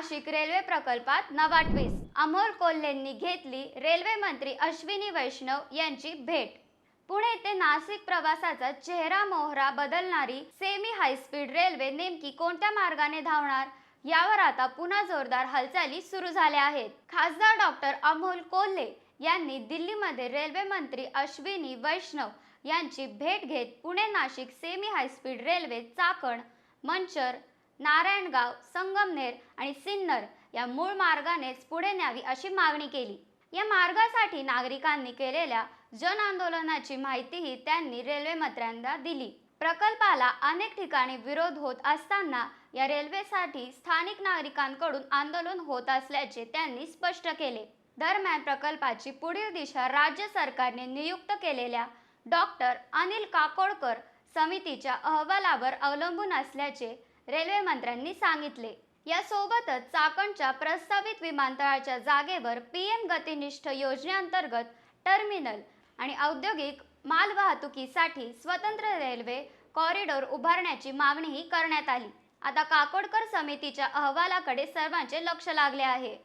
Nashik railway प्रकल्पात नवा twist. Amol कोल्हेंनी घेतली रेल्वे मंत्री अश्विनी वैष्णव यांची भेट. पुणे ते नाशिक प्रवासाचा चेहरा मोहरा बदलणारी सेमी हायस्पीड रेल्वे नेमकी कोणत्या मार्गाने धावणार यावर आता पुन्हा जोरदार हालचाली सुरू झाल्या आहेत. खासदार डॉक्टर अमोल कोल्हे यांनी दिल्लीमध्ये रेल्वे मंत्री अश्विनी वैष्णव यांची भेट घेत Pune Nashik semi high speed railway Chakan, Manchar, Narayangaon, Sangamner आणि सिन्नर या मूळ मार्गानेच पुढे न्यावी अशी मागणी केली. या मार्गासाठी नागरिकांनी केलेल्या जन आंदोलनाची माहितीही त्यांनी रेल्वे मंत्र्यांना दिली. प्रकल्पाला अनेक ठिकाणी विरोध होत असताना या रेल्वेसाठी स्थानिक नागरिकांकडून आंदोलन होत असल्याचे त्यांनी स्पष्ट केले. दरम्यान प्रकल्पाची पुढील दिशा राज्य सरकारने नियुक्त केलेल्या डॉक्टर अनिल काकोडकर समितीच्या अहवालावर अवलंबून असल्याचे रेल्वे मंत्र्यांनी सांगितले. यासोबतच चाकणच्या प्रस्तावित विमानतळाच्या जागेवर पीएम गतिनिष्ठ योजनेअंतर्गत टर्मिनल आणि औद्योगिक मालवाहतुकीसाठी स्वतंत्र रेल्वे कॉरिडॉर उभारण्याची मागणीही करण्यात आली. आता काकोडकर समितीच्या अहवालाकडे सर्वांचे लक्ष लागले आहे.